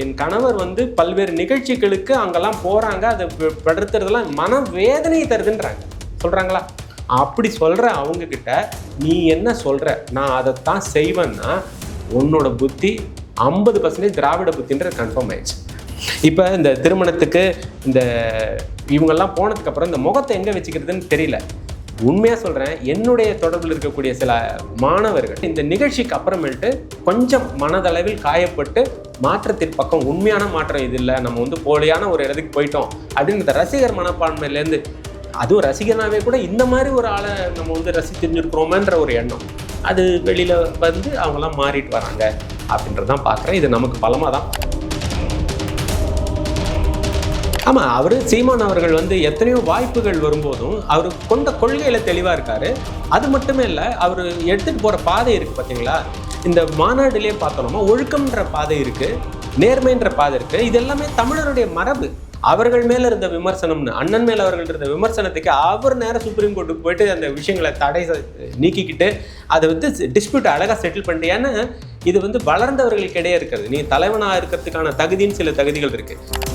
என் கணவர் வந்து பல்வேறு நிகழ்ச்சிகளுக்கு அங்கெல்லாம் போகிறாங்க, அதை படுத்துறதெல்லாம் மன வேதனையை தருதுன்றாங்க. சொல்கிறாங்களா? அப்படி சொல்கிற அவங்கக்கிட்ட நீ என்ன சொல்கிற, நான் அதைத்தான் செய்வேன்னா உன்னோட புத்தி 50% திராவிட புத்தின்றது கன்ஃபார்ம் ஆயிடுச்சு. இப்போ இந்த திருமணத்துக்கு இந்த இவங்கெல்லாம் போனதுக்கப்புறம் இந்த முகத்தை எங்கே வச்சுக்கிறதுன்னு தெரியல. உண்மையாக சொல்கிறேன், என்னுடைய தொடர்பில் இருக்கக்கூடிய சில மாணவர்கள் இந்த நிகழ்ச்சிக்கு அப்புறமேட்டு கொஞ்சம் மனதளவில் காயப்பட்டு மாற்றத்தின் பக்கம், உண்மையான மாற்றம் இது இல்லை, நம்ம வந்து போலியான ஒரு இடத்துக்கு போயிட்டோம் அப்படின்ற ரசிகர் மனப்பான்மையிலேருந்து, அதுவும் ரசிகனாவே கூட இந்த மாதிரி ஒரு ஆளை நம்ம வந்து தெரிஞ்சிருக்கிறோமேன்ற ஒரு எண்ணம் அது வெளியில் வந்து அவங்களாம் மாறிட்டு வராங்க அப்படின்றதான் பார்க்குறேன். இது நமக்கு பலமாக தான். ஆமாம், அவர் சீமான் அவர்கள் வந்து எத்தனையோ வாய்ப்புகள் வரும்போதும் அவர் கொண்ட கொள்கையில் தெளிவாக இருக்கார். அது மட்டுமே இல்லை, அவர் எடுத்துகிட்டு போகிற பாதை இருக்குது பார்த்தீங்களா, இந்த மாநாட்டிலே பார்த்தோம்னா ஒழுக்கம்ன்ற பாதை இருக்குது, நேர்மைன்ற பாதை இருக்குது. இது எல்லாமே தமிழருடைய மரபு. அவர்கள் மேலே இருந்த விமர்சனம்னு, அண்ணன் மேலே அவர்கள் இருந்த விமர்சனத்துக்கு அவர் நேரம் சுப்ரீம் கோர்ட்டுக்கு போயிட்டு அந்த விஷயங்களை தடை நீக்கிக்கிட்டு அதை வந்து டிஸ்பியூட் அழகாக செட்டில் பண்ணிட்டு, ஏன்னா இது வந்து வளர்ந்தவர்களுக்கு இடையே இருக்கிறது. நீ தலைவனாக இருக்கிறதுக்கான தகுதின்னு சில தகுதிகள் இருக்குது.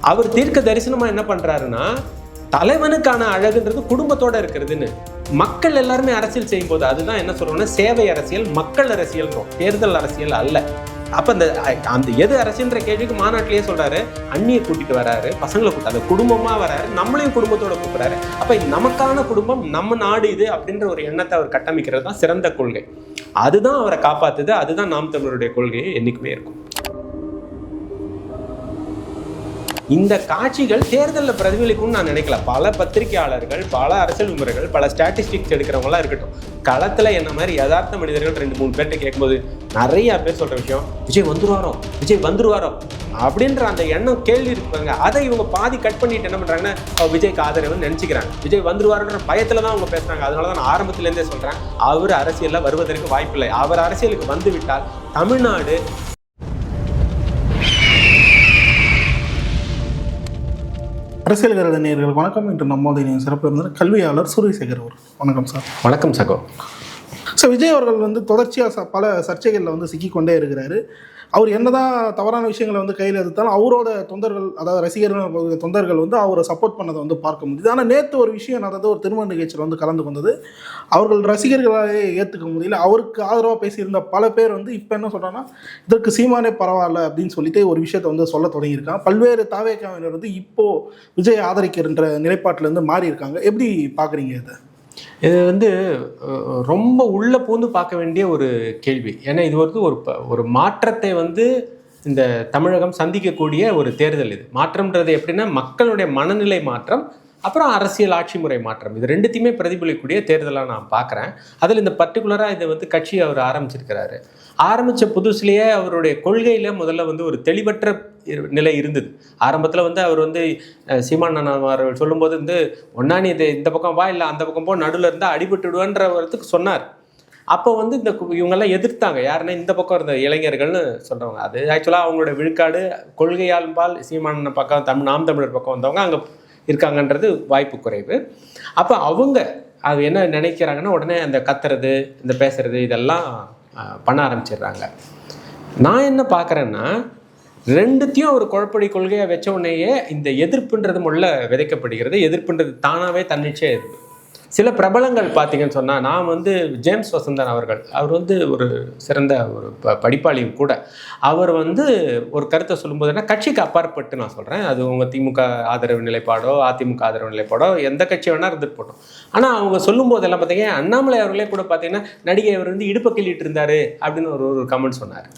அவர் தீர்க்க தரிசனமாக என்ன பண்ணுறாருன்னா, தலைவனுக்கான அழகுன்றது குடும்பத்தோடு இருக்கிறதுன்னு. மக்கள் எல்லாருமே அரசியல் செய்யும்போது அதுதான் என்ன சொல்கிறோம்னா சேவை அரசியல், மக்கள் அரசியல்ன்றோம், தேர்தல் அரசியல் அல்ல. அப்போ அந்த எது அரசியல்ன்ற கேள்விக்கு மாநாட்டிலேயே சொல்கிறாரு, அண்ணியை கூட்டிகிட்டு வராரு, பசங்களை கூட்டாது, குடும்பமாக வராரு, நம்மளையும் குடும்பத்தோட கூப்பிட்றாரு. அப்போ நமக்கான குடும்பம், நம்ம நாடு இது அப்படின்ற ஒரு எண்ணத்தை அவர் கட்டமைக்கிறது தான் சிறந்த கொள்கை. அதுதான் அவரை காப்பாற்றுது. அதுதான் நாம் தமிழருடைய கொள்கையை என்றைக்குமே இருக்கும். இந்த காட்சிகள் தேர்தலில் பிரதிபலிக்கும்னு நான் நினைக்கல. பல பத்திரிகையாளர்கள், பல அரசியல் விமர்சகர்கள், பல ஸ்டாட்டிஸ்டிக்ஸ் எடுக்கிறவங்களாம் இருக்கட்டும், களத்தில் என்ன மாதிரி யதார்த்த மனிதர்கள் 2-3 பேர்கிட்ட கேட்கும்போது நிறைய பேர் சொல்கிற விஷயம், விஜய் வந்துருவாரோ அப்படின்ற அந்த எண்ணம் கேள்வி இருப்பாங்க. அதை இவங்க பாதி கட் பண்ணிட்டு என்ன பண்ணுறாங்கன்னா, விஜய்க்கு ஆதரவுன்னு நினச்சிக்கிறாங்க. விஜய் வந்துருவாருன்ற பயத்தில் தான் அவங்க பேசுகிறாங்க. அதனால தான் நான் ஆரம்பத்துலேருந்தே சொல்கிறேன், அவர் அரசியலில் வருவதற்கு வாய்ப்பில்லை. அவர் அரசியலுக்கு வந்து விட்டால் தமிழ்நாடு அரசியல் கருத நேயர்களுக்கு வணக்கம். இன்று நம்மோடைய சிறப்பு இருந்தார் கல்வியாளர் சூரியசேகர் அவர். வணக்கம் சார். வணக்கம் சகோ. சார், விஜய் அவர்கள் வந்து தொடர்ச்சியாக பல சர்ச்சைகளில் வந்து சிக்கிக்கொண்டே இருக்கிறாரு. அவர் என்னதான் தவறான விஷயங்களை வந்து கையில் எடுத்தாலும் அவரோட தொண்டர்கள், அதாவது ரசிகர்கள் தொண்டர்கள் வந்து அவரை சப்போர்ட் பண்ணதை வந்து பார்க்க முடியுது. ஆனால் நேற்று ஒரு விஷயம் நடந்தது, ஒரு திருமண நிகழ்ச்சியில் வந்து கலந்து கொண்டது அவர்கள் ரசிகர்களாலே ஏற்றுக்க முடியல. அவருக்கு ஆதரவாக பேசியிருந்த பல பேர் வந்து இப்போ என்ன சொல்கிறாங்கன்னா, இதற்கு சீமானே பரவாயில்ல அப்படின்னு சொல்லிட்டு ஒரு விஷயத்தை வந்து சொல்ல தொடங்கியிருக்காங்க. பல்வேறு தாவேக்காவினர் வந்து இப்போது விஜய் ஆதரிக்கின்ற நிலைப்பாட்டிலேருந்து மாறி இருக்காங்க. எப்படி பார்க்குறீங்க இதை? இது வந்து ரொம்ப உள்ளே பூந்து பார்க்க வேண்டிய ஒரு கேள்வி. ஏன்னா இது வந்து ஒரு மாற்றத்தை வந்து இந்த தமிழகம் சந்திக்கக்கூடிய ஒரு தேர்தல். இது மாற்றம்ன்றது எப்படின்னா, மக்களுடைய மனநிலை மாற்றம், அப்புறம் அரசியல் ஆட்சி முறை மாற்றம், இது ரெண்டுத்தையுமே பிரதிபலிக்கக்கூடிய தேர்தலாக நான் பார்க்குறேன். அதில் இந்த பர்டிகுலராக இதை வந்து கட்சி அவர் ஆரம்பிச்சிருக்கிறாரு. ஆரம்பித்த புதுசுலேயே அவருடைய கொள்கையில் முதல்ல வந்து ஒரு தெளிவற்ற நிலை இருந்தது. ஆரம்பத்தில் வந்து அவர் வந்து சீமான் அவர்கள் சொல்லும்போது வந்து, ஒன்றா நீ இந்த பக்கம் வா, இல்லை அந்த பக்கம் போ, நடுவில் இருந்தால் அடிபட்டுடுவேன்றதுக்கு சொன்னார். அப்போ வந்து இவங்கெல்லாம் எதிர்த்தாங்க. யாருன்னா இந்த பக்கம் இருந்த இளைஞர்கள்னு சொல்கிறவங்க. அது ஆக்சுவலாக அவங்களோட விழுக்காடு கொள்கையால்பால் சீமான் பக்கம் நாம் தமிழர் பக்கம் வந்தவங்க அங்கே இருக்காங்கன்றது வாய்ப்பு குறைவு. அப்போ அவங்க அது என்ன நினைக்கிறாங்கன்னா, உடனே அந்த கத்துறது, இந்த பேசுறது, இதெல்லாம் பண்ண ஆரம்பிச்சிடுறாங்க. நான் என்ன பார்க்குறேன்னா, ரெண்டுத்தையும் ஒரு குழப்படி கொள்கையாக வச்ச உடனேயே இந்த எதிர்ப்புன்றது முள்ள விதைக்கப்படுகிறது. எதிர்ப்புன்றது தானாகவே தன்னிச்சையாக இருக்குது. சில பிரபலங்கள் பார்த்தீங்கன்னு சொன்னால், நான் வந்து ஜேம்ஸ் வசந்தன் அவர்கள், அவர் வந்து ஒரு சிறந்த ஒரு படிப்பாளியும் கூட. அவர் வந்து ஒரு கருத்தை சொல்லும்போது என்ன, கட்சிக்கு அப்பாற்பட்டு நான் சொல்கிறேன், அது உங்கள் திமுக ஆதரவு நிலைப்பாடோ அதிமுக ஆதரவு நிலைப்பாடோ எந்த கட்சி வேணால் இருந்துட்டு போட்டோம். ஆனால் அவங்க சொல்லும்போதெல்லாம் பார்த்தீங்கன்னா, அண்ணாமலை அவர்களே கூட பார்த்தீங்கன்னா, நடிகை அவர் வந்து இடுப்பை கிள்ளிட்டு இருந்தார் அப்படின்னு ஒரு கமெண்ட் சொன்னார்.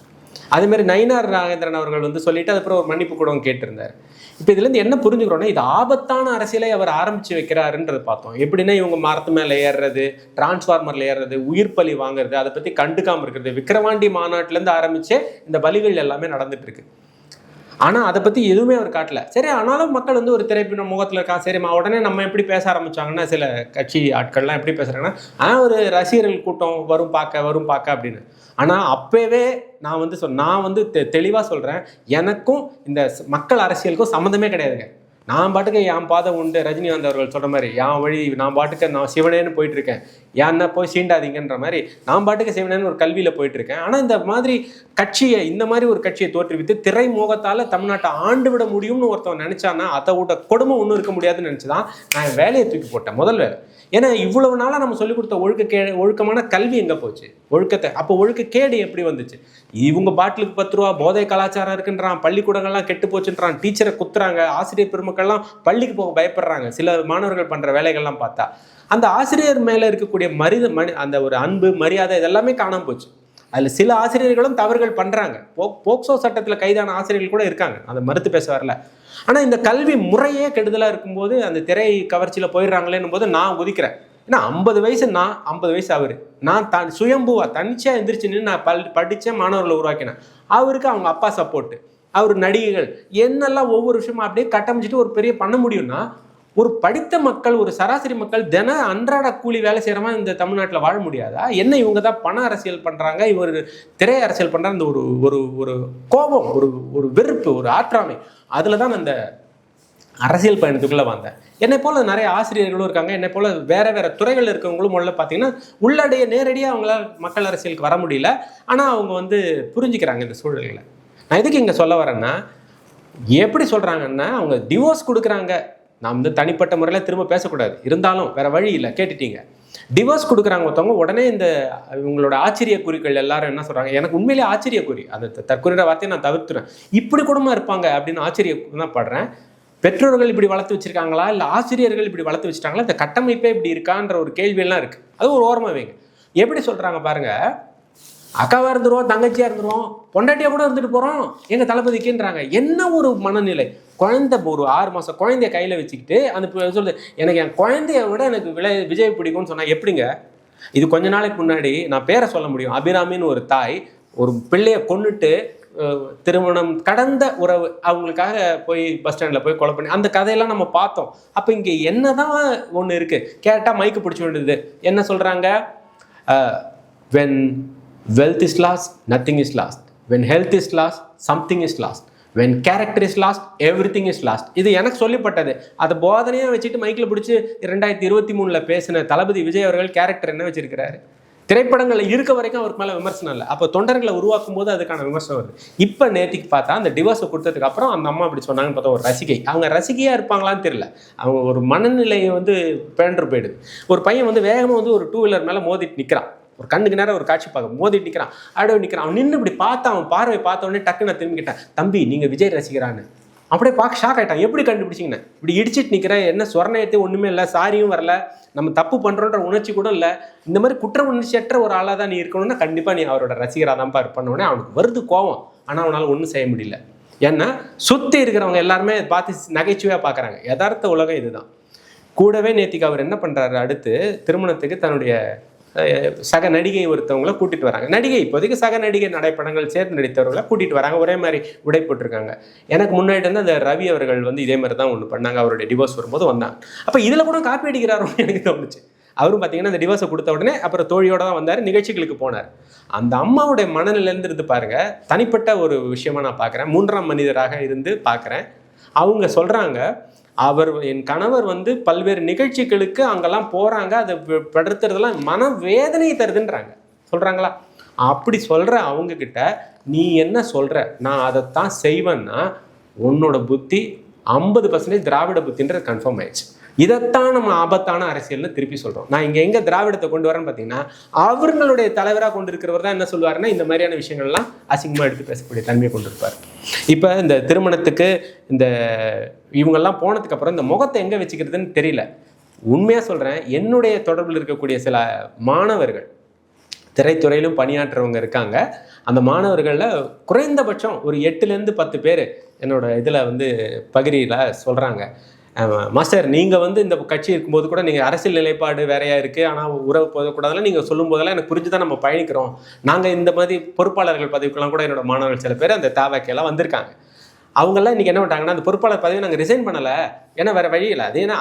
அதேமாதிரி நயினார் நாகேந்திரன் அவர்கள் வந்து சொல்லிட்டு அதுக்கப்புறம் ஒரு மன்னிப்பு கூட கேட்டிருந்தார். இப்போ இதுலேருந்து என்ன புரிஞ்சுக்கிறோன்னா, இது ஆபத்தான அரசியலை அவர் ஆரம்பித்து வைக்கிறாருன்றது பார்த்தோம். எப்படின்னா, இவங்க மரத்து மேலே ஏறுறது, டிரான்ஸ்ஃபார்மரில் ஏறுறது, உயிர் பலி வாங்குறது, அதை பற்றி கண்டுக்காமல் இருக்கிறது, விக்கிரவாண்டி மாநாட்டிலேருந்து ஆரம்பித்து இந்த பலிகள் எல்லாமே நடந்துகிட்ருக்கு. ஆனால் அதை பற்றி எதுவுமே அவர் காட்டல. சரி, ஆனாலும் மக்கள் வந்து ஒரு திரைப்பின முகத்தில் இருக்கா. சரிம்மா, உடனே நம்ம எப்படி பேச ஆரம்பித்தாங்கன்னா, சில கட்சி ஆட்கள்லாம் எப்படி பேசுகிறாங்கன்னா, ஒரு ரசிகர்கள் கூட்டம் வரும் பார்க்க அப்படின்னு. ஆனால் அப்போவே நான் வந்து தெளிவாக சொல்கிறேன், எனக்கும் இந்த மக்கள் அரசியலுக்கும் சம்மந்தமே கிடையாதுங்க. நான் பாட்டுக்கு என் பாதை உண்டு, ரஜினிகாந்த் அவர்கள் சொல்கிற மாதிரி என் வழி, நான் பாட்டுக்கு நான் சிவனேன்னு போயிட்டுருக்கேன். ஏன்னா போய் சீண்டாதீங்கன்ற மாதிரி நான் பாட்டுக்கு செய்வேன்னு ஒரு கல்வியில் போயிட்டு இருக்கேன். ஆனால் இந்த மாதிரி இந்த மாதிரி ஒரு கட்சியை தோற்றுவித்து திரை மோகத்தால் தமிழ்நாட்டை ஆண்டு விட முடியும்னு ஒருத்தவன் நினைச்சான்னா அதை விட கொடுமை ஒன்றும் இருக்க முடியாதுன்னு நினச்சிதான் நான் வேலையை தூக்கி போட்டேன், முதல் வேலை. ஏன்னா இவ்வளவு நாளாக நம்ம சொல்லிக் கொடுத்த ஒழுக்கமான கல்வி எங்கே போச்சு? ஒழுக்கத்தை அப்போ ஒழுக்கக்கேடு எப்படி வந்துச்சு? இவங்க பாட்டிலுக்கு 10 ரூபா, போதை கலாச்சாரம் இருக்குன்றான், பள்ளிக்கூடங்கள்லாம் கெட்டு போச்சுன்றான், டீச்சரை குத்துறாங்க, ஆசிரியர் பெருமக்கள்லாம் பள்ளிக்கு போக பயப்படுறாங்க. சில மாணவர்கள் பண்ணுற வேலைகள்லாம் பார்த்தா அந்த ஆசிரியர் மேலே இருக்கக்கூடிய அந்த ஒரு அன்பு, மரியாதை இதெல்லாமே காணாமல் போச்சு. அதில் சில ஆசிரியர்களும் தவறுகள் பண்ணுறாங்க. போக்சோ சட்டத்தில் கைதான ஆசிரியர்கள் கூட இருக்காங்க, அதை மறுத்து பேச வரல. ஆனால் இந்த கல்வி முறையே கெடுதலாக இருக்கும்போது அந்த திரை கவர்ச்சியில் போயிடுறாங்களேன்னும் போது நான் குதிக்கிறேன். ஏன்னா 50 வயசு நான், 50 வயசு அவர். நான் சுயம்புவா தனிச்சா எந்திரிச்சு நின்று நான் படித்தேன், மாணவர்களை உருவாக்கினேன். அவருக்கு அவங்க அப்பா சப்போர்ட்டு, அவர் நடிகைகள் என்னெல்லாம் ஒவ்வொரு விஷயமா அப்படியே கட்டமைச்சிட்டு ஒரு பெரிய பண்ண முடியும்னா, ஒரு படித்த மக்கள், ஒரு சராசரி மக்கள் அன்றாட கூலி வேலை செய்கிறவங்க இந்த தமிழ்நாட்டில் வாழ முடியாதா? என்ன இவங்க தான் பண அரசியல் பண்ணுறாங்க, இவர் திரை அரசியல் பண்ணுறாங்க. இந்த ஒரு கோபம், ஒரு வெறுப்பு, ஒரு ஆற்றாமை, அதில் தான் அந்த அரசியல் பயணத்துக்குள்ளே வந்தேன். என்னை போல் நிறைய ஆசிரியர்களும் இருக்காங்க, என்னை போல் வேறு வேறு துறைகள் இருக்கவங்களும் முதல்ல பார்த்தீங்கன்னா உள்ளடைய நேரடியாக அவங்களால மக்கள் அரசியலுக்கு வர முடியல. ஆனால் அவங்க புரிஞ்சுக்கிறாங்க இந்த சூழல்களை. நான் எதுக்கு இங்கே சொல்ல வரேன்னா, எப்படி சொல்கிறாங்கன்னா அவங்க டிவோர்ஸ் கொடுக்குறாங்க. நான் தனிப்பட்ட முறையில் திரும்ப பேசக்கூடாது, இருந்தாலும் வேறு வழி இல்லை, கேட்டுட்டீங்க. டிவோர்ஸ் கொடுக்குறாங்க ஒருத்தவங்க, உடனே இவங்களோட ஆச்சரிய குறிகள் எல்லாரும் என்ன சொல்கிறாங்க, எனக்கு உண்மையிலே ஆச்சரிய குறி, அந்த தற்கொலைன்ற வார்த்தையை நான் தவிர்த்துறேன். இப்படி கூடமா இருப்பாங்க அப்படின்னு ஆச்சரியம் தான் படுறேன். பெற்றோர்கள் இப்படி வளர்த்து வச்சிருக்காங்களா, இல்லை ஆசிரியர்கள் இப்படி வளர்த்து வச்சுட்டாங்களா, இந்த கட்டமைப்பே இப்படி இருக்கான்ற ஒரு கேள்வியெல்லாம் இருக்குது. அது ஒரு ஓரமாக வைங்க. எப்படி சொல்கிறாங்க பாருங்கள், அக்காவாக இருந்துருவோம், தங்கச்சியாக இருந்துருவோம், பொண்டாட்டியாக கூட இருந்துட்டு போகிறோம் எங்கள் தளபதிக்குன்றாங்க. என்ன ஒரு மனநிலை! குழந்தை, ஒரு 6 மாதம் குழந்தைய கையில் வச்சுக்கிட்டு அந்த சொல்லுது, எனக்கு என் குழந்தைய விட எனக்கு விஜய் பிடிக்கும்னு சொன்னால் எப்படிங்க? இது கொஞ்ச நாளைக்கு முன்னாடி நான் பேரை சொல்ல முடியும், அபிராமின்னு ஒரு தாய் ஒரு பிள்ளையை கொன்னுட்டு திருமணம் கடந்த உறவு அவங்களுக்காக போய் பஸ் ஸ்டாண்டில் போய் கொலை பண்ணி அந்த கதையெல்லாம் நம்ம பார்த்தோம். அப்போ இங்கே என்னதான் ஒன்று இருக்குது கேட்டால் மைக்கு பிடிச்சி வேண்டியது. என்ன சொல்கிறாங்க? when wealth is lost, nothing is lost. when health is lost, something is lost. when character is lost, everything is lost. இது எனக்கு சொல்லப்பட்டது. அதை போதனையாக வச்சுட்டு மைக்கில் பிடிச்சி 2023 பேசின தளபதி விஜய் அவர்கள் கேரக்டர் என்ன வச்சிருக்கிறாரு? திரைப்படங்களில் இருக்க வரைக்கும் அவருக்கு மேலே விமர்சனம் இல்லை. அப்போ தொண்டர்களை உருவாக்கும் போது அதுக்கான விமர்சனம் வருது. இப்போ நேற்றுக்கு பார்த்தா அந்த டிவோர்ஸை கொடுத்ததுக்கு அப்புறம் அந்த அம்மா அப்படி சொன்னாங்கன்னு பார்த்தா ஒரு ரசிகை, அவங்க ரசிகையாக இருப்பாங்களான்னு தெரியல, அவங்க ஒரு மனநிலையை பேண்டு போயிடுது. ஒரு பையன் வேகமாக ஒரு 2 வீலர் மேலே மோதிட்டு நிற்கிறான், ஒரு கண்ணுக்கு நேரம் ஒரு காட்சி பார்க்க மோதிட்டு நிற்கிறான், ஆடவே நிற்கிறான். அவன் நின்று இப்படி பார்த்தா, அவன் பார்வை பார்த்த உடனே டக்குன்னு நான் திரும்பிக்கிட்டேன், தம்பி நீங்கள் விஜய் ரசிக்கிறான்னு. அப்படியே பார்க்க ஷாக் ஆகிட்டான். எப்படி கண்டுபிடிச்சிங்கண்ணே? இப்படி இடிச்சிட்டு நிற்கிறேன், என்ன சொரணயத்தை ஒன்றுமே இல்லை, சாரியும் வரல, நம்ம தப்பு பண்ணுறோன்ற உணர்ச்சி கூட இல்லை, இந்த மாதிரி குற்ற உணர்ச்சியற்ற ஒரு ஆளாக தான் நீ இருக்கணும்னா கண்டிப்பாக நீ அவரோட ரசிகராக தான்ப்பா இருப்பண்ணோடனே அவனுக்கு வருது கோவம். ஆனால் அவனால் ஒன்றும் செய்ய முடியல. ஏன்னா சுற்றி இருக்கிறவங்க எல்லாருமே பார்த்து நகைச்சுவையாக பார்க்குறாங்க. யதார்த்த உலகம் இதுதான். கூடவே நேத்திக்கு அவர் என்ன பண்ணுறாரு, அடுத்து திருமணத்துக்கு தன்னுடைய சக நடிகை ஒருத்தவங்களை கூட்டிட்டு வராங்க. நடிகை இப்போதைக்கு சக நடிகை நடைப்படங்கள் சேர்ந்து நடித்தவர்களை கூட்டிட்டு வராங்க. ஒரே மாதிரி உடை போட்டிருக்காங்க. எனக்கு முன்னாடி அந்த ரவி அவர்கள் இதே மாதிரி தான் ஒன்று பண்ணாங்க. அவருடைய டிவோர்ஸ் வரும்போது வந்தாங்க. அப்போ இதில் கூட காப்பி அடிக்கிறாரோன்னு எனக்கு தோணுச்சு. அவரும் பார்த்தீங்கன்னா அந்த டிவோர்ஸை கொடுத்த உடனே அப்புறம் தோழியோட தான் வந்தார், நிகழ்ச்சிகளுக்கு போனார். அந்த அம்மாவுடைய மனநிலையிலேருந்து இருந்து பாருங்க, தனிப்பட்ட ஒரு விஷயமா நான் பார்க்குறேன், 3ஆம் மனிதராக இருந்து பார்க்குறேன். அவங்க சொல்கிறாங்க, என் கணவர் பல்வேறு நிகழ்ச்சிகளுக்கு அங்கெல்லாம் போகிறாங்க, அதை படுத்துறதெல்லாம் மனவேதனை தருதுன்றாங்க. சொல்கிறாங்களா? அப்படி சொல்கிற அவங்கக்கிட்ட நீ என்ன சொல்கிற, நான் அதைத்தான் செய்வேன்னா உன்னோட புத்தி 50% திராவிட புத்தின்றது கன்ஃபார்ம் ஆயிடுச்சு. இதைத்தான் நம்ம ஆபத்தான அரசியல்னு திருப்பி சொல்கிறோம். நான் இங்கே எங்கே திராவிடத்தை கொண்டு வரேன்னு பார்த்தீங்கன்னா, அவர்களுடைய தலைவராக கொண்டு இருக்கிறவர் தான் என்ன சொல்லுவாருன்னா, இந்த மாதிரியான விஷயங்கள்லாம் அசிங்கமாக எடுத்து பேசக்கூடிய தன்மையை கொண்டு இருப்பார். இப்போ இந்த திருமணத்துக்கு இவங்கெல்லாம் போனதுக்கு அப்புறம் இந்த முகத்தை எங்கே வச்சுக்கிறதுன்னு தெரியல. உண்மையாக சொல்கிறேன், என்னுடைய தொடர்பில் இருக்கக்கூடிய சில மாணவர்கள் திரைத்துறையிலும் பணியாற்றுறவங்க இருக்காங்க. அந்த மாணவர்களில் குறைந்தபட்சம் ஒரு 8லேருந்து 10 பேர் என்னோட இதில் பகிரியில் சொல்கிறாங்க, மாஸ்டர் நீங்கள் இந்த கட்சி இருக்கும்போது கூட நீங்கள் அரசியல் நிலைப்பாடு வேறையா இருக்குது, ஆனால் உறவு போதக்கூடாதுலாம் நீங்கள் சொல்லும் போதெல்லாம் எனக்கு புரிஞ்சு தான் நம்ம பயணிக்கிறோம். நாங்கள் இந்த மாதிரி பொறுப்பாளர்கள் பதவிக்கெல்லாம் கூட என்னோட மாணவர்கள் சில பேர் அந்த தாவாக்கெல்லாம் வந்திருக்காங்க. அவங்கெல்லாம் இன்றைக்கி என்ன பண்ணிட்டாங்கன்னா, அந்த பொறுப்பாளர் பதவியை நாங்கள் ரிசைன் பண்ணலை, ஏன்னா வேறு வழி இல்லை. அது ஏன்னா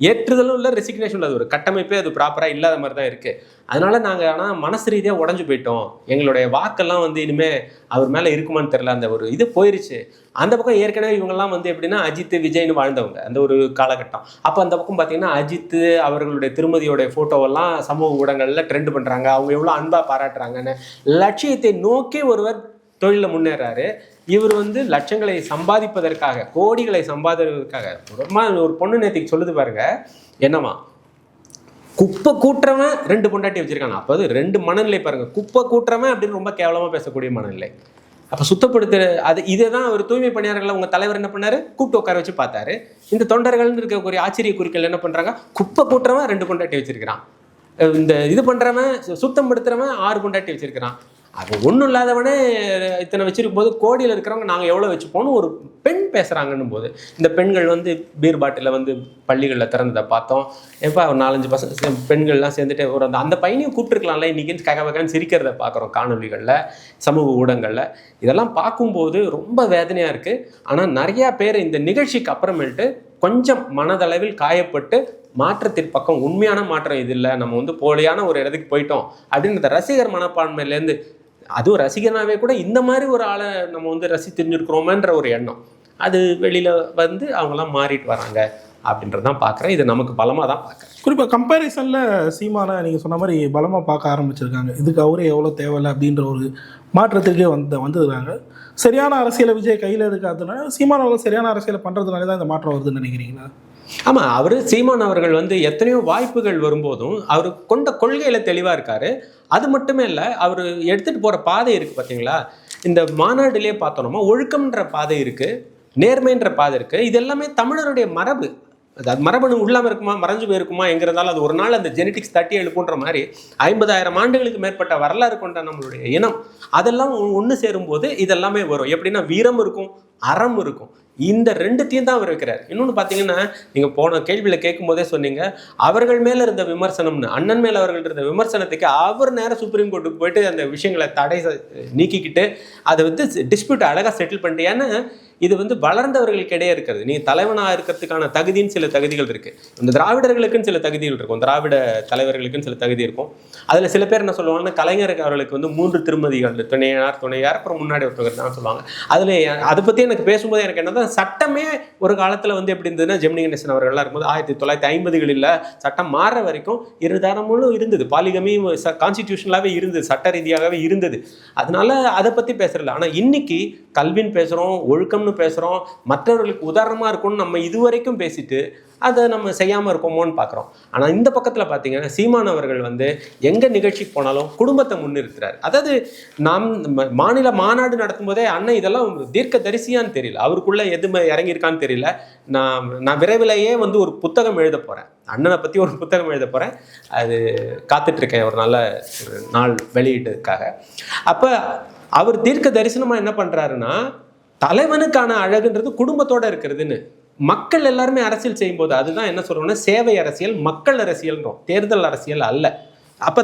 ஏற்றுதலும் இல்லை, ரெசிக்னேஷன் இல்லை. அது ஒரு கட்டமைப்பே அது ப்ராப்பராக இல்லாத மாதிரி தான் இருக்குது. அதனால நாங்கள் ஆனால் மனசு ரீதியாக உடஞ்சு போயிட்டோம். எங்களுடைய வாக்கெல்லாம் வந்து இனிமேல் அவர் மேலே இருக்குமான்னு தெரில, அந்த ஒரு இது போயிருச்சு. அந்த பக்கம் ஏற்கனவே இவங்கெல்லாம் வந்து எப்படின்னா அஜித் விஜய்னு வாழ்ந்தவங்க அந்த ஒரு காலகட்டம். அப்போ அந்த பக்கம் பார்த்தீங்கன்னா அஜித் அவர்களுடைய திருமதியோடைய ஃபோட்டோவெல்லாம் சமூக ஊடகங்களில் ட்ரெண்ட் பண்ணுறாங்க, அவங்க எவ்வளோ அன்பாக பாராட்டுறாங்கன்னு. லட்சியத்தை நோக்கி ஒருவர் தொழிலில் முன்னேறாரு. இவர் வந்து லட்சங்களை சம்பாதிப்பதற்காக, கோடிகளை சம்பாதிப்பதற்காக ஒரு பொண்ணு நேற்றுக்கு சொல்லுது பாருங்க, என்னமா குப்பை கூட்டுறவன் 2 பொண்டாட்டி வச்சிருக்காங்க. அப்போ அது 2 மனநிலை பாருங்க. குப்பை கூட்டுறவன் அப்படின்னு ரொம்ப கேவலமாக பேசக்கூடிய மனநிலை. அப்போ சுத்தப்படுத்துற அது இதை தான் அவர் தூய்மை பணியாளர்கள் உங்கள் தலைவர் என்ன பண்ணாரு, கூப்பிட்டு உட்கார வச்சு பார்த்தாரு. இந்த தொண்டர்கள்னு இருக்கக்கூடிய ஆச்சரிய குறிக்கள் என்ன பண்ணுறாங்க, குப்பை கூட்டுறவன் 2 பொண்டாட்டி வச்சிருக்கிறான், இந்த இது பண்ணுறவன் சுத்தம் படுத்துறவன் 6 பொண்டாட்டி வச்சிருக்கிறான். அது ஒன்றும் இல்லாதவனே இத்தனை வச்சிருக்கும் போது கோடியில் இருக்கிறவங்க நாங்கள் எவ்வளோ வச்சுப்போன்னு ஒரு பெண் பேசுகிறாங்கன்னும் போது, இந்த பெண்கள் வந்து பீர் பாட்டிலில் வந்து பள்ளிகளில் திறந்ததை பார்த்தோம். எப்போ ஒரு 4-5 பசங்க பெண்கள்லாம் சேர்ந்துட்டு ஒரு அந்த பையனையும் கூப்பிட்டுருக்கலாம்ல இன்றைக்கி ககவகன்னு சிரிக்கிறத பார்க்குறோம் காணொலிகளில், சமூக ஊடகங்களில். இதெல்லாம் பார்க்கும்போது ரொம்ப வேதனையாக இருக்குது. ஆனால் நிறையா பேர் இந்த நிகழ்ச்சிக்கு அப்புறமேட்டு கொஞ்சம் மனதளவில் காயப்பட்டு மாற்றத்தின் பக்கம், உண்மையான மாற்றம் இது இல்லை, நம்ம வந்து போலியான ஒரு இடத்துக்கு போயிட்டோம் அப்படின்ற ரசிகர் மனப்பான்மையிலேருந்து, அதுவும் ரசிகனாவே கூட இந்த மாதிரி ஒரு ஆளை நம்ம வந்து தெரிஞ்சிருக்கிறோமேன்ற ஒரு எண்ணம் அது வெளியில் வந்து அவங்களாம் மாறிட்டு வராங்க அப்படின்றதான் பார்க்குறேன். இது நமக்கு பலமாக தான் பார்க்குறேன். குறிப்பாக கம்பேரிசனில் சீமானை நீங்கள் சொன்ன மாதிரி பலமாக பார்க்க ஆரம்பிச்சிருக்காங்க. இதுக்கு அவரே எவ்வளோ தேவையில்லை அப்படின்ற ஒரு மாற்றத்திற்கே வந்துருக்காங்க. சரியான அரசியலை விஜய் கையில் எடுக்காததுனால, சீமான் அவர்கள் சரியான அரசியலை பண்ணுறதுனால தான் இந்த மாற்றம் வருதுன்னு நினைக்கிறீங்களா? ஆமாம், அவர் சீமான் அவர்கள் வந்து எத்தனையோ வாய்ப்புகள் வரும்போதும் அவர் கொண்ட கொள்கையில் தெளிவாக இருக்கார். அது மட்டுமே இல்லை, அவர் எடுத்துகிட்டு போகிற பாதை இருக்குது பார்த்தீங்களா, இந்த மாநாட்டிலே பார்த்தோம்னா ஒழுக்கம்ன்ற பாதை இருக்குது, நேர்மைன்ற பாதை இருக்குது. இது எல்லாமே தமிழருடைய மரபு. அது மரபணு உள்ளாமல் இருக்குமா, மறைஞ்சு போயிருக்குமா எங்கிறதால அது ஒரு நாள் அந்த ஜெனட்டிக்ஸ் தட்டி எழுப்புன்ற மாதிரி 50,000 ஆண்டுகளுக்கு மேற்பட்ட வரலாறு கொண்ட நம்மளுடைய இனம் அதெல்லாம் ஒன்று சேரும்போது இதெல்லாமே வரும். எப்படின்னா வீரம் இருக்கும், அறம் இருக்கும். இந்த 2த்தையும் தான் அவர் வைக்கிறார். இன்னொன்று பார்த்தீங்கன்னா, நீங்கள் போன கேள்வியில் கேட்கும் போதே சொன்னீங்க, அவர்கள் மேலே இருந்த விமர்சனம்னு, அண்ணன் மேலே அவர்கள் இருந்த விமர்சனத்துக்கு அவர் நேரம் சுப்ரீம் கோர்ட்டுக்கு போயிட்டு அந்த விஷயங்களை நீக்கிக்கிட்டு அதை வந்து டிஸ்பியூட் அழகாக செட்டில் பண்ணிட்டு. ஏன்னா இது வந்து வளர்ந்தவர்களுக்கு இடையே இருக்கிறது. நீ தலைவனாக இருக்கிறதுக்கான தகுதின்னு சில தகுதிகள் இருக்குது. இந்த திராவிடர்களுக்குன்னு சில தகுதிகள் இருக்கும், திராவிட தலைவர்களுக்குன்னு சில தகுதி இருக்கும். அதில் சில பேர் என்ன சொல்லுவாங்கன்னா, கலைஞர் அவர்களுக்கு வந்து 3 திருமதிகள், துணையார் அப்புறம் முன்னாடி ஒருத்தவர் தான் சொல்லுவாங்க. அதில் அதை பற்றி எனக்கு பேசும்போது எனக்கு என்ன, சட்டமே ஒரு காலத்தில் வந்து எப்படி இருந்ததுன்னா, ஜெமினி கணேசன் அவர்கள்லாம் இருக்கும்போது 1950களில் சட்டம் மாற வரைக்கும் 2 தரமும் இருந்தது. பாலிகமி கான்ஸ்டிடியூஷனலாகவே இருந்தது, சட்ட ரீதியாகவே இருந்தது. அதனால அதை பற்றி பேசுறதில்ல. ஆனால் இன்னைக்கு கல்வின்னு பேசுகிறோம், ஒழுக்கம்னு பேசுகிறோம், மற்றவர்களுக்கு உதாரணமாக இருக்கும்னு நம்ம இதுவரைக்கும் பேசிட்டு அதை நம்ம செய்யாமல் இருப்போமோன்னு பார்க்குறோம். ஆனால் இந்த பக்கத்தில் பார்த்தீங்கன்னா, சீமான் அவர்கள் வந்து எங்கே நிகழ்ச்சிக்கு போனாலும் குடும்பத்தை முன்னிறுத்துறாரு. அதாவது நாம் மாநில மாநாடு நடத்தும் போதே அண்ணன் இதெல்லாம் தீர்க்க தரிசியான்னு தெரியல, அவருக்குள்ளே எது இறங்கியிருக்கான்னு தெரியல. நான் விரைவிலேயே வந்து ஒரு புத்தகம் எழுத போகிறேன், அண்ணனை பற்றி ஒரு புத்தகம் எழுத போகிறேன். அது காத்துட்ருக்கேன் ஒரு நல்ல ஒரு நாள் வெளியிட்டதுக்காக. அப்போ அவர் தீர்க்க தரிசனமாக என்ன பண்ணுறாருன்னா, தலைவனுக்கான அழகுன்றது குடும்பத்தோடு இருக்கிறதுன்னு. மக்கள் எல்லாருமே அரசியல் செய்யும்போது அதுதான் என்ன சொல்றோம்னா, சேவை அரசியல், மக்கள் அரசியல்ன்றோம், தேர்தல் அரசியல் அல்ல. அப்போ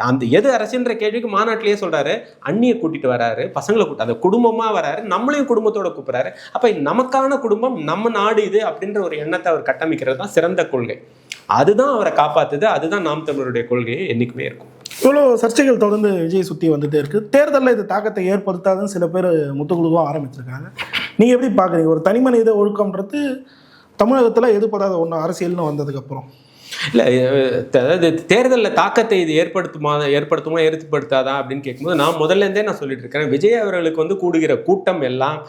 அந்த எது அரசியல்ன்ற கேள்விக்கு மாநாட்டிலேயே சொல்றாரு, அண்ணியை கூட்டிட்டு வராரு, பசங்களை கூட்டு அந்த குடும்பமா வராரு, நம்மளையும் குடும்பத்தோட கூப்பிடுறாரு. அப்போ நமக்கான குடும்பம், நம்ம நாடு இது அப்படின்ற ஒரு எண்ணத்தை அவர் கட்டமைக்கிறது தான் சிறந்த கொள்கை. அதுதான் அவரை காப்பாத்துது. அதுதான் நாம் தமிழருடைய கொள்கை என்னைக்குமே இருக்கும். இவ்வளோ சர்ச்சைகள் தொடர்ந்து விஜய் சுற்றி வந்துட்டே இருக்கு. தேர்தலில் இது தாக்கத்தை ஏற்படுத்தாதுன்னு சில பேர் முத்துக்குழுவாக ஆரம்பிச்சிருக்காங்க. நீங்கள் எப்படி பார்க்குறீங்க? ஒரு தனி மனித ஒழுக்கம்ன்றது தமிழகத்தில் எதிர்ப்படாத ஒன்று அரசியல்னு வந்ததுக்கப்புறம். இல்லை, அதாவது தேர்தலில் தாக்கத்தை இது ஏற்படுத்துமா ஏற்படுத்தாதா அப்படின்னு கேட்கும்போது, நான் முதல்லேருந்தே நான் சொல்லிட்டு இருக்கேன், விஜய் அவர்களுக்கு வந்து கூடுகிற கூட்டம் எல்லாம்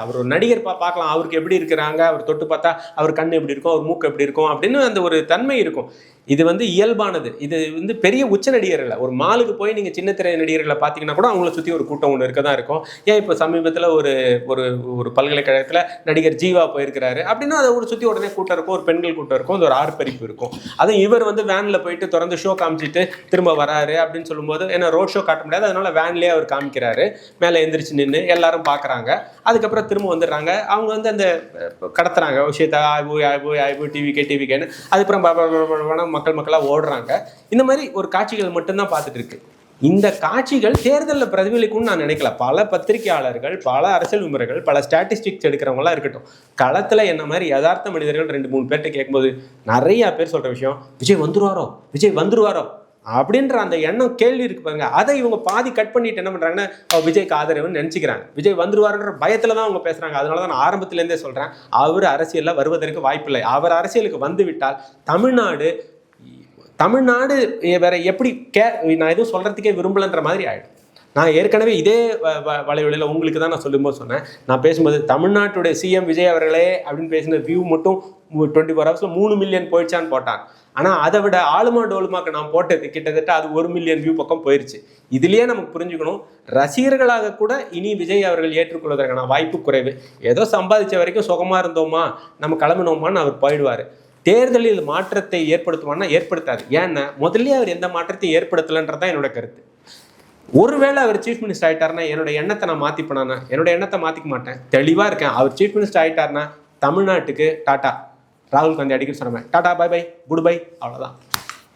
அவர் ஒரு நடிகர் பார்க்கலாம், அவருக்கு எப்படி இருக்கிறாங்க, அவர் தொட்டு பார்த்தா அவர் கண் எப்படி இருக்கும், அவர் மூக்கு எப்படி இருக்கும் அப்படின்னு அந்த ஒரு தன்மை இருக்கும். இது வந்து இயல்பானது. இது வந்து பெரிய உச்ச நடிகர்களை, ஒரு மாலுக்கு போய் நீங்கள் சின்ன திரை நடிகர்களை பார்த்தீங்கன்னா கூட அவங்கள சுற்றி ஒரு கூட்டம் ஒன்று இருக்க தான் இருக்கும். ஏன் இப்போ சமீபத்தில் ஒரு ஒரு பல்கலைக்கழகத்தில் நடிகர் ஜீவா போயிருக்கிறாரு அப்படின்னா அதை ஒரு சுற்றி உடனே கூட்டம் இருக்கும், ஒரு பெண்கள் கூட்டம் இருக்கும், அது ஒரு ஆர்ப்பரிப்பு இருக்கும். அதுவும் இவர் வந்து வேனில் போயிட்டு திறந்து ஷோ காமிச்சிட்டு திரும்ப வராரு அப்படின்னு சொல்லும்போது, ஏன்னா ரோட் ஷோ காட்ட முடியாது, அதனால வேன்லேயே அவர் காமிக்கிறாரு, மேலே எந்திரிச்சு நின்று எல்லாரும் பார்க்குறாங்க. அதுக்கப்புறம் திரும்ப வந்துடுறாங்க, அவங்க வந்து அந்த கடத்துறாங்க விஷயத்தை, ஆய்வு டிவிக்கேன்னு. அதுக்கப்புறம் மக்களாக ஓடுறாங்க. இந்த மாதிரி ஒரு காட்சிகள் மட்டும்தான் பார்த்துட்டு இருக்கு. இந்த காட்சிகள் தேர்தலில் பிரதிபலிக்கும்னு நான் நினைக்கல. பல பத்திரிகையாளர்கள், பல அரசியல் விமர்சகர்கள், பல ஸ்டாட்டிஸ்டிக்ஸ் எடுக்கிறவங்களாம் இருக்கட்டும், களத்தில் என்ன மாதிரி யதார்த்த மனிதர்கள் 2-3 பேர்கிட்ட கேட்கும்போது நிறைய பேர் சொல்கிற விஷயம், விஜய் வந்துருவாரோ அப்படின்ற அந்த எண்ணம் கேள்வி இருக்கு பாருங்க. அதை இவங்க பாதி கட் பண்ணிட்டு என்ன பண்றாங்கன்னா, விஜய்க்கு ஆதரவுன்னு நினைச்சுக்கிறாங்க. விஜய் வந்துருவாருன்ற பயத்துல தான் அவங்க பேசுறாங்க. அதனால தான் நான் ஆரம்பத்திலேருந்தே சொல்றேன், அவர் அரசியலில் வருவதற்கு வாய்ப்பில்லை. அவர் அரசியலுக்கு வந்து விட்டால் தமிழ்நாடு வேற எப்படி நான் எதுவும் சொல்றதுக்கே விரும்பலன்ற மாதிரி ஆயிடும். நான் ஏற்கனவே இதே வலைவழியில் உங்களுக்கு தான் நான் சொல்லும்போது சொன்னேன், நான் பேசும்போது தமிழ்நாட்டுடைய சிஎம் விஜய் அவர்களே அப்படின்னு பேசின வியூ மட்டும் 24 ஹவர்ஸில் 3 மில்லியன் போயிடுச்சான்னு போட்டான். ஆனால் அதை விட ஆளுமா டோலுமாக்கு நான் போட்டது கிட்டத்தட்ட அது 1 மில்லியன் வியூ பக்கம் போயிருச்சு. இதுலேயே நமக்கு புரிஞ்சுக்கணும், ரசிகர்களாக கூட இனி விஜய் அவர்கள் ஏற்றுக்கொள்வதற்கான வாய்ப்பு குறைவு. ஏதோ சம்பாதிச்ச வரைக்கும் சுகமாக இருந்தோமா, நம்ம கிளம்பினோமான்னு அவர் போயிடுவார். தேர்தலில் மாற்றத்தை ஏற்படுத்துவான்னா ஏற்படுத்தாது. ஏன்னா முதல்ல அவர் எந்த மாற்றத்தையும் ஏற்படுத்தலைன்றதான் என்னோட கருத்து. ஒருவேளை அவர் சீஃப் மினிஸ்டர் ஆயிட்டாருன்னா என்னோட எண்ணத்தை நான் மாற்றிப்பேனா? என்னோட எண்ணத்தை மாற்றிக்க மாட்டேன், தெளிவாக இருக்கேன். அவர் சீஃப் மினிஸ்டர் ஆயிட்டாருன்னா தமிழ்நாட்டுக்கு டாட்டா. ராகுல் காந்தி அடிக்கடி சொன்னேன், tata bye bye good bye, அவ்வளோதான்.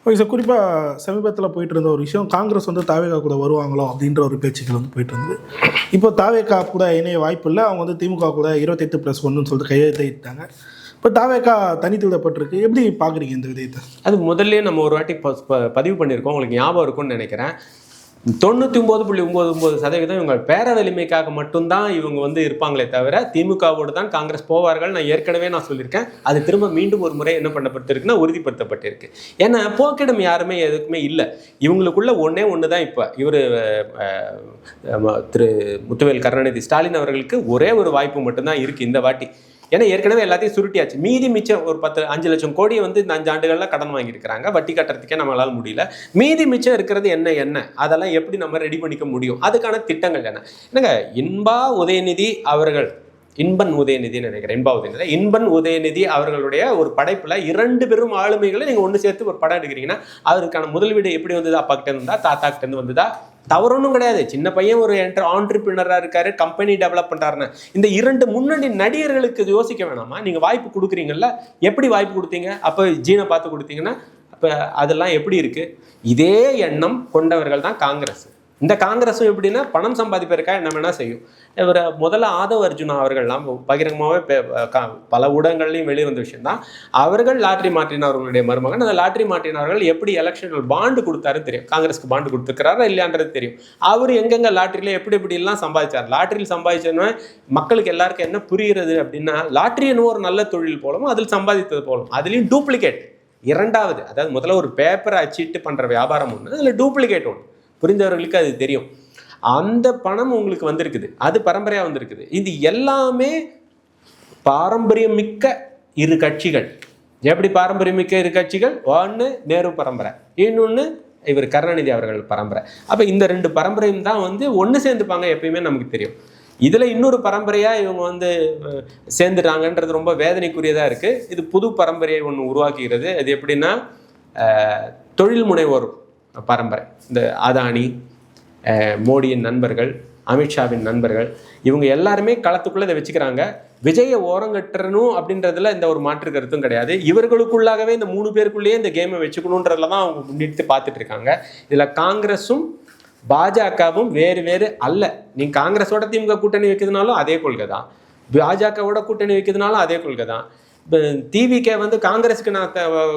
ஓகே சார், குறிப்பாக சமீபத்தில் போயிட்டு இருந்த ஒரு விஷயம், காங்கிரஸ் வந்து தாவேகா கூட வருவாங்களோ அப்படின்ற ஒரு பேச்சுக்கள் வந்து போயிட்டு இருந்தது. இப்போ தாவேகா கூட இணைய வாய்ப்பு இல்லை, அவங்க வந்து திமுக கூட 28+1 சொல்லிட்டு கையெழுத்திட்டாங்க. இப்போ தாவேகா தனித்து விடப்பட்டிருக்கு. எப்படி பார்க்குறீங்க இந்த விதயத்தை? அது முதல்ல நம்ம ஒரு வாட்டி பதிவு பண்ணியிருக்கோம், உங்களுக்கு ஞாபகம் இருக்கும்னு நினைக்கிறேன். 99.99% இவங்க பேர வலிமைக்காக மட்டும்தான் இவங்க வந்து இருப்பாங்களே தவிர திமுகவோடு தான் காங்கிரஸ் போவார்கள். நான் ஏற்கனவே சொல்லியிருக்கேன். அது திரும்ப மீண்டும் ஒரு முறை என்ன பண்ணப்பட்டிருக்குன்னா உறுதிப்படுத்தப்பட்டிருக்கு. ஏன்னா போக்கிடம் யாருமே எதுக்குமே இல்லை. இவங்களுக்குள்ள ஒன்று தான். இப்போ இவர் திரு முத்துவேல் கருணாநிதி ஸ்டாலின் அவர்களுக்கு ஒரே ஒரு வாய்ப்பு மட்டும்தான் இருக்குது இந்த வாட்டி. ஏன்னா ஏற்கனவே எல்லாத்தையும் சுருட்டியாச்சு. மிச்சம் ஒரு 5 லட்சம் கோடியை வந்து இந்த 5 ஆண்டுகளில் கடன் வாங்கியிருக்கிறாங்க. வட்டி கட்டுறதுக்கே நம்மளால முடியல. மிச்சம் இருக்கிறது என்ன அதெல்லாம் எப்படி நம்ம ரெடி பண்ணிக்க முடியும்? அதுக்கான திட்டங்கள் என்னங்க? இன்பன் உதயநிதின்னு நினைக்கிறேன், இன்பன் உதயநிதி அவர்களுடைய ஒரு படைப்புல 2 பெரும் ஆளுமைகளை நீங்க ஒன்று சேர்த்து ஒரு படம் எடுக்கிறீங்கன்னா அதற்கான முதலீடு எப்படி வந்தது? அப்பா கிட்ட இருந்தா, தாத்தா கிட்ட இருந்து வந்ததா? தவறொன்னும் கிடையாது. சின்ன பையன் ஒரு ஆண்டர்பிரினரா இருக்காரு, கம்பெனி டெவலப் பண்றாருன்னு. இந்த 2 முன்னணி நடிகர்களுக்கு யோசிக்க வேணாமா? நீங்க வாய்ப்பு கொடுக்குறீங்கல்ல, எப்படி வாய்ப்பு கொடுத்தீங்க? அப்ப ஜீனை பார்த்து கொடுத்தீங்கன்னா அப்ப அதெல்லாம் எப்படி இருக்கு? இதே எண்ணம் கொண்டவர்கள் தான் காங்கிரஸ். இந்த காங்கிரஸும் எப்படின்னா பணம் சம்பாதிப்பதற்காக என்ன வேணா செய்யும். இவர் முதல்ல ஆதவ் அர்ஜுனா அவர்கள்லாம் பகிரங்கமாகவே பல ஊடகங்கள்லையும் வெளிவந்த விஷயம்தான். அவர்கள் லாட்ரி மாற்றினவர்களுடைய மருமகன். அந்த லாட்ரி மாற்றினவர்கள் எப்படி எலெக்ஷனில் பாண்டு கொடுத்தாருன்னு தெரியும். காங்கிரஸ்க்கு பாண்டு கொடுத்துருக்கிறாரா இல்லையான்றது தெரியும். அவர் எங்கெங்க லாட்ரியில் எப்படிலாம் சம்பாதிச்சார். லாட்ரியில் சம்பாதிச்சோன்னா மக்களுக்கு எல்லாருக்கும் என்ன புரிகிறது அப்படின்னா, லாட்ரி என்னவோ ஒரு நல்ல தொழில் போலும், அதில் சம்பாதித்தது போலும். அதுலேயும் டூப்ளிகேட். இரண்டாவது, அதாவது முதல்ல ஒரு பேப்பரை அச்சிட்டு பண்ணுற வியாபாரம் ஒன்று, அதில் டூப்ளிகேட் ஒன்று. புரிந்தவர்களுக்கு அது தெரியும். அந்த பணம் உங்களுக்கு வந்திருக்குது, அது பரம்பரையாக வந்திருக்குது. இது எல்லாமே பாரம்பரியம் மிக்க 2 கட்சிகள். எப்படி பாரம்பரியம் மிக்க 2 கட்சிகள்? ஒன்று நேரு பரம்பரை, இன்னொன்று இவர் கருணாநிதி அவர்கள் பரம்பரை. அப்போ இந்த 2 பரம்பரையும் தான் வந்து ஒன்று சேர்ந்துப்பாங்க எப்பயுமே நமக்கு தெரியும். இதில் இன்னொரு பரம்பரையாக இவங்க வந்து சேர்ந்துட்டாங்கன்றது ரொம்ப வேதனைக்குரியதாக இருக்குது. இது புது பரம்பரையை ஒன்று உருவாக்குகிறது. அது எப்படின்னா தொழில் முனைவோர் பரம்பரை. இந்த அதானி, மோடியின் நண்பர்கள், அமித்ஷாவின் நண்பர்கள், இவங்க எல்லாருமே களத்துக்குள்ளே இதை வச்சுக்கிறாங்க. விஜயை ஓரங்கட்டணும் அப்படின்றதுல இந்த ஒரு மாற்று கருத்தும் கிடையாது. இவர்களுக்குள்ளாகவே இந்த 3 பேருக்குள்ளேயே இந்த கேமை வச்சுக்கணுன்றதுல தான் அவங்க முன்னிட்டு பார்த்துட்டு இருக்காங்க. இதில் காங்கிரஸும் பாஜகவும் வேறு அல்ல. நீங்க காங்கிரஸோட திமுக கூட்டணி வைக்கிறதுனாலும் அதே கொள்கை தான், பாஜகவோட கூட்டணி வைக்கிறதுனாலும் அதே கொள்கை தான். டிவிகே வந்து காங்கிரஸுக்கு நான்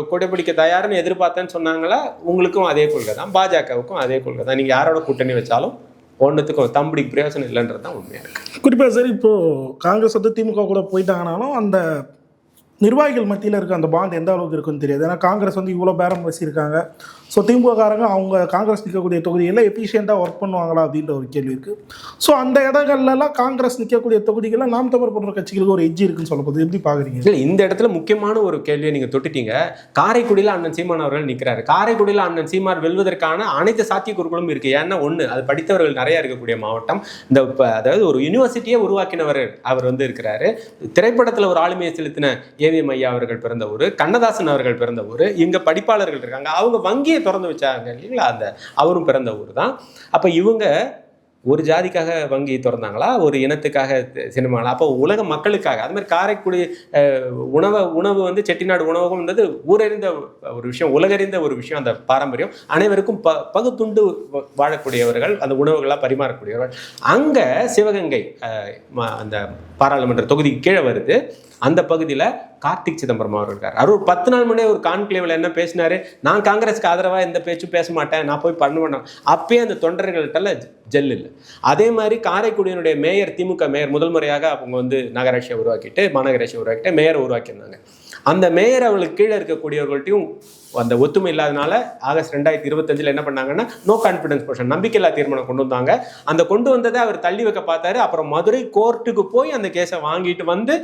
கொடைப்பிடிக்க தயார்னு எதிர்பார்த்தேன்னு சொன்னாங்களா, உங்களுக்கும் அதே கொள்கை தான், பாஜகவுக்கும் அதே கொள்கை தான். நீங்கள் யாரோட கூட்டணி வச்சாலும் ஒன்றுத்துக்கும் தம்பிக்கு பிரயோஜனம் இல்லைன்றது தான் உண்மையாக இருக்குது. குறிப்பாக சார், இப்போது காங்கிரஸ் வந்து திமுக கூட போயிட்டாங்கனாலும் அந்த நிர்வாகிகள் மத்தியில் இருக்க அந்த பாண்ட் எந்த அளவுக்கு இருக்குன்னு தெரியாது. ஏன்னா காங்கிரஸ் வந்து இவ்வளோ பேரம் வச்சிருக்காங்க. ஸோ திமுககாரங்க அவங்க காங்கிரஸ் நிற்கக்கூடிய தொகுதிகளில் எஃபிஷியண்ட்டாக ஒர்க் பண்ணுவாங்களா அப்படின்ற ஒரு கேள்வி இருக்குது. ஸோ அந்த இடங்கள்லாம் காங்கிரஸ் நிற்கக்கூடிய தொகுதிகளில் நாம் தமிழர் போன்ற கட்சிகளுக்கு ஒரு எட்ஜ் இருக்குன்னு சொல்லப்படுது. எப்படி பார்க்குறீங்க? இல்லை, இந்த இடத்துல முக்கியமான ஒரு கேள்வியை நீங்கள் தொட்டுட்டீங்க. காரைக்குடியில் அண்ணன் சீமான் அவர்கள் நிற்கிறாரு. காரைக்குடியில் அண்ணன் சீமான் வெல்வதற்கான அனைத்து சாத்தியக்கூறுகளும் இருக்குது. ஏன்னா ஒன்று, அது படித்தவர்கள் நிறையா இருக்கக்கூடிய மாவட்டம். இந்த அதாவது ஒரு யூனிவர்சிட்டியை உருவாக்கினவர் அவர் வந்து இருக்கிறாரு. திரைப்படத்தில் ஒரு ஆளுமையை செலுத்தின ஏவிஎம் ஐயா அவர்கள் பிறந்த ஊர், கண்ணதாசன் அவர்கள் பிறந்த ஊர், இங்கே படிப்பாளர்கள் இருக்காங்க, அவங்க வங்கியை திறந்து வச்சாங்க இல்லைங்களா, அந்த அவரும் பிறந்த ஊர் தான். அப்போ இவங்க ஒரு ஜாதிக்காக வங்கி திறந்தாங்களா, ஒரு இனத்துக்காக சினிமாங்களா? அப்போ உலக மக்களுக்காக. அது மாதிரி காரைக்குடி உணவு வந்து செட்டிநாடு உணவகம் வந்து ஊரறிந்த ஒரு விஷயம், உலகறிந்த ஒரு விஷயம். அந்த பாரம்பரியம் அனைவருக்கும் பகுத்துண்டு வாழக்கூடியவர்கள், அந்த உணவுகளாக பரிமாறக்கூடியவர்கள். அங்கே சிவகங்கை அந்த பாராளுமன்ற தொகுதிக்கு கீழே வருது. அந்த பகுதியில் கார்த்திக் சிதம்பரம் அவர்கள் இருக்கார். அவர் 10 நாள் முன்னே ஒரு கான்க்ளேவில் என்ன பேசினாரு, நான் காங்கிரஸ்க்கு ஆதரவாக எந்த பேச்சும் பேச மாட்டேன், நான் போய் பண்ணுவேன். அப்பயே அந்த தொண்டர்கள்ட்ட ஜெல் இல்லை. அதே மாதிரி காரைக்குடியினுடைய மேயர், திமுக மேயர், முதல் முறையாக அவங்க வந்து நகராட்சியை உருவாக்கிட்டு, மாநகராட்சியை உருவாக்கிட்டு மேயரை உருவாக்கியிருந்தாங்க. அந்த மேயர் அவளுக்கு கீழே இருக்கக்கூடியவர்கள்ட்டையும் அந்த ஒத்துமை இல்லாதனால ஆகஸ்ட் 2025 என்ன பண்ணாங்கன்னா நோ கான்ஃபிடன்ஸ் மோஷன், நம்பிக்கையில்லா தீர்மானம் கொண்டு வந்தாங்க. அந்த கொண்டு வந்ததை அவர் தள்ளி வைக்க பார்த்தாரு. அப்புறம் மதுரை கோர்ட்டுக்கு போய் அந்த கேஸை வாங்கிட்டு வந்து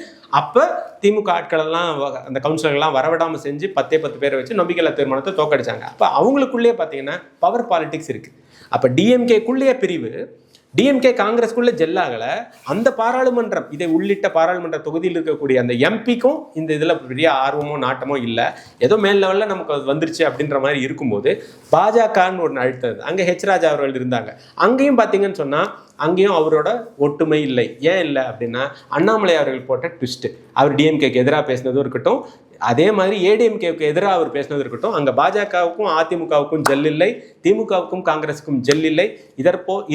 அப்போ திமுக ஆட்கள் எல்லாம், அந்த கவுன்சிலர்லாம் வரவிடாமல் செஞ்சு 10 பேரை வச்சு நம்பிக்கையில்லா தீர்மானத்தை தோக்கடிச்சாங்க. அப்போ அவங்களுக்குள்ளேயே பார்த்தீங்கன்னா பவர் பாலிடிக்ஸ் இருக்கு. அப்போ டிஎம்கேக்குள்ளேயே பிரிவு, டிஎம்கே காங்கிரஸ்குள்ள ஜெல்லாகலை. அந்த பாராளுமன்றம், இதை உள்ளிட்ட பாராளுமன்ற தொகுதியில் இருக்கக்கூடிய அந்த எம்பிக்கும் இந்த இதில் பெரிய ஆர்வமோ நாட்டமோ இல்லை. ஏதோ மேல் லெவலில் நமக்கு அது வந்துருச்சு அப்படின்ற மாதிரி இருக்கும்போது பாஜகன்னு ஒன்று அழுத்தது. அங்கே ஹெச் ராஜா அவர்கள் இருந்தாங்க. அங்கேயும் பார்த்தீங்கன்னு சொன்னால் அங்கேயும் அவரோட ஒட்டுமை இல்லை. ஏன் இல்லை அப்படின்னா அண்ணாமலை அவர்கள் போட்ட ட்விஸ்ட்டு. அவர் டிஎம்கேக்கு எதிராக பேசினதும் இருக்கட்டும், அதே மாதிரி ஏடிஎம்கேவுக்கு எதிராக அவர் பேசினது இருக்கட்டும், அங்கே பாஜகவுக்கும் அதிமுகவுக்கும் ஜெல் இல்லை, திமுகவுக்கும் காங்கிரஸுக்கும் ஜெல் இல்லை.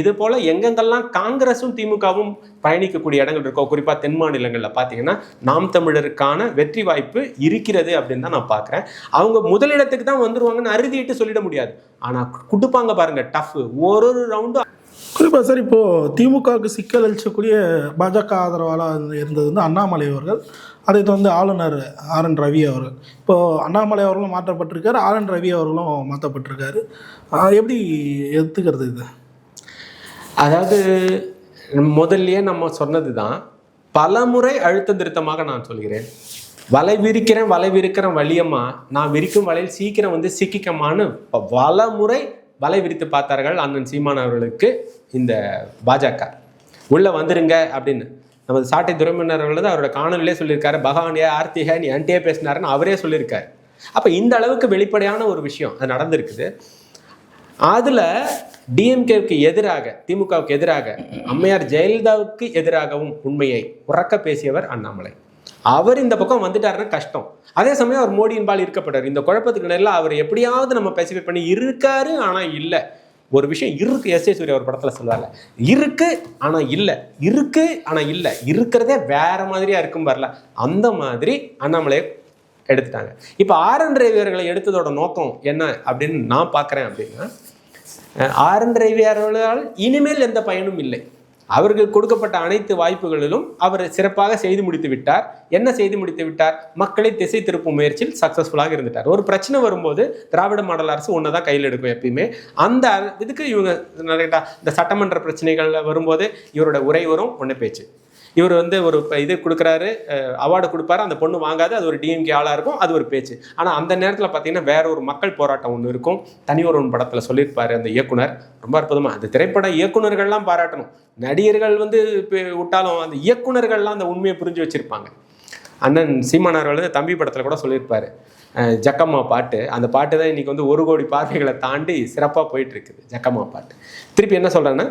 இது போல எங்கெங்கெல்லாம் காங்கிரஸும் திமுகவும் பயணிக்கக்கூடிய இடங்கள் இருக்கோ, குறிப்பாக தென் மாநிலங்களில் பார்த்தீங்கன்னா நாம் தமிழருக்கான வெற்றி வாய்ப்பு இருக்கிறது அப்படின்னு தான் நான் பார்க்குறேன். அவங்க முதலிடத்துக்கு தான் வந்துருவாங்கன்னு அறுதிட்டு சொல்லிட முடியாது, ஆனால் கொடுப்பாங்க பாருங்க டஃப் ஒரு ரவுண்டு. குறிப்பாக சார், இப்போது திமுகவுக்கு சிக்கல் அளிக்கக்கூடிய பாஜக ஆதரவாளர் இருந்தது வந்து அண்ணாமலை அவர்கள். அதை வந்து ஆளுநர் ஆர்.என். ரவி அவர்கள். இப்போது அண்ணாமலை அவர்களும் மாற்றப்பட்டிருக்காரு, ஆர்.என். ரவி அவர்களும் மாற்றப்பட்டிருக்காரு. எப்படி எடுத்துக்கிறது இது? அதாவது முதல்லயே நம்ம சொன்னது தான், பலமுறை அழுத்த திருத்தமாக நான் சொல்கிறேன். வலை விரிக்கிறேன் வலியம்மா, நான் விரிக்கும் வலையில் சீக்கிரம் வந்து சிக்கிக்கமான்னு பலமுறை வலை விரித்து பார்த்தார்கள் அண்ணன் சீமான் அவர்களுக்கு. இந்த பாஜக உள்ள வந்துருங்க அப்படின்னு நமது சாட்டை துரைமுன்னர் அவர்கள் அவரோட காணொலியிலே சொல்லியிருக்காரு. பகவானியா ஆர்த்திகா நீ அன்ட்டே பேசினாருன்னு அவரே சொல்லியிருக்காரு. அப்போ இந்த அளவுக்கு வெளிப்படையான ஒரு விஷயம் அது நடந்திருக்குது. அதில் டிஎம்கேவுக்கு எதிராக, திமுகவுக்கு எதிராக, அம்மையார் ஜெயலலிதாவுக்கு எதிராகவும் உண்மையை உறக்க பேசியவர் அண்ணாமலை. அவர் இந்த பக்கம் வந்துட்டாருன்னா கஷ்டம். அதே சமயம் அவர் மோடியின் பால் இருக்கப்படுறார். இந்த குழப்பத்துக்கு நேரில் அவர் எப்படியாவது நம்ம பெசிஃபை பண்ணி இருக்காரு, ஆனால் இல்லை. ஒரு விஷயம் இருக்கு, எஸ்.ஏ. சூர்யா ஒரு படத்தில் சொல்லுவாங்க, இருக்கு ஆனால் இல்லை, இருக்கு ஆனால் இல்லை, இருக்கிறதே வேற மாதிரியா இருக்கும் வரல. அந்த மாதிரி அண்ணாமலையை எடுத்துட்டாங்க. இப்போ ஆர்.என். ரவி அவர்களை எடுத்ததோட நோக்கம் என்ன அப்படின்னு நான் பார்க்குறேன் அப்படின்னா, ஆர்.என். ரவி அவர்களால் இனிமேல் எந்த பயனும் இல்லை. அவர்கள் கொடுக்கப்பட்ட அனைத்து வாய்ப்புகளிலும் அவர் சிறப்பாக செய்து முடித்து விட்டார். என்ன செய்து முடித்து விட்டார்? மக்களை திசை திருப்பும் முயற்சியில் சக்சஸ்ஃபுல்லாக இருந்துட்டார். ஒரு பிரச்சனை வரும்போது திராவிட மாடல் அரசு ஒன்று தான் கையில் எடுக்கும் எப்பயுமே. அந்த இதுக்கு இவங்க இந்த சட்டமன்ற பிரச்சனைகள் வரும்போது இவரோட உரை வரும், ஒன்று பேச்சு. இவர் வந்து ஒரு இது கொடுக்குறாரு, அவார்டு கொடுப்பாரு, அந்த பொண்ணு வாங்காது, அது ஒரு டிஎம்கே ஆளாக இருக்கும், அது ஒரு பேச்சு. ஆனால் அந்த நேரத்தில் பார்த்தீங்கன்னா வேற ஒரு மக்கள் போராட்டம் ஒன்று இருக்கும். தனி ஒரு படத்தில் சொல்லியிருப்பாரு அந்த இயக்குனர், ரொம்ப அற்புதமாக. அந்த திரைப்பட இயக்குனர்கள்லாம் பாராட்டணும். நடிகர்கள் வந்து விட்டாலும் அந்த இயக்குனர்கள்லாம் அந்த உண்மையை புரிஞ்சு வச்சுருப்பாங்க. அண்ணன் சீமானவர்கள் வந்து தம்பி படத்தில் கூட சொல்லியிருப்பாரு, ஜக்கம்மா பாட்டு. அந்த பாட்டு தான் இன்றைக்கி வந்து 1 கோடி பார்வைகளை தாண்டி சிறப்பாக போயிட்டு இருக்குது ஜக்கம்மா பாட்டு. திருப்பி என்ன சொல்கிறேன்னா,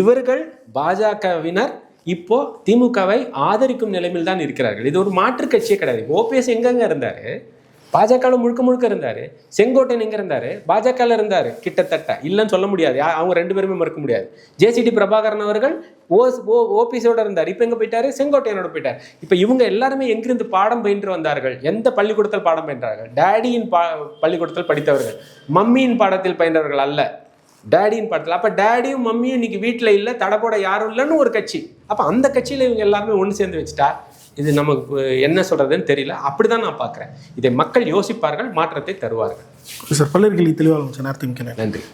இவர்கள் பாஜகவினர் இப்போ திமுகவை ஆதரிக்கும் நிலைமையில் தான் இருக்கிறார்கள். இது ஒரு மாற்று கட்சியே கிடையாது. ஓபிஎஸ் எங்கெங்க இருந்தாரு? பாஜகவில் முழுக்க இருந்தாரு. செங்கோட்டையன் எங்க இருந்தாரு? பாஜகவில் இருந்தாரு. கிட்டத்தட்ட இல்லைன்னு சொல்ல முடியாது, அவங்க 2 பேருமே மறுக்க முடியாது. ஜேசிடி பிரபாகரன் அவர்கள் ஓபிஎஸோட இருந்தார். இப்போ எங்க போயிட்டாரு? செங்கோட்டையனோட போயிட்டார். இப்போ இவங்க எல்லாருமே எங்கிருந்து பாடம் பயின்று வந்தார்கள்? எந்த பள்ளிக்கூடத்தில் பாடம் பயின்றார்கள்? டேடியின் பள்ளிக்கூடத்தில் படித்தவர்கள், மம்மியின் பாடத்தில் பயின்றவர்கள் அல்ல, டேடியின் பாடத்தில். அப்போ டேடியும் மம்மியும் இன்னைக்கு வீட்டில் இல்லை, தடப்போட யாரும் இல்லைன்னு ஒரு கட்சி. அப்போ அந்த கட்சியில் இவங்க எல்லாருமே ஒன்று சேர்ந்து வச்சுட்டா இது நமக்கு என்ன சொல்றதுன்னு தெரியல. அப்படிதான் நான் பார்க்குறேன். இதை மக்கள் யோசிப்பார்கள், மாற்றத்தை தருவார்கள். சார், பல்லவர்கள் தெளிவாக நன்றி.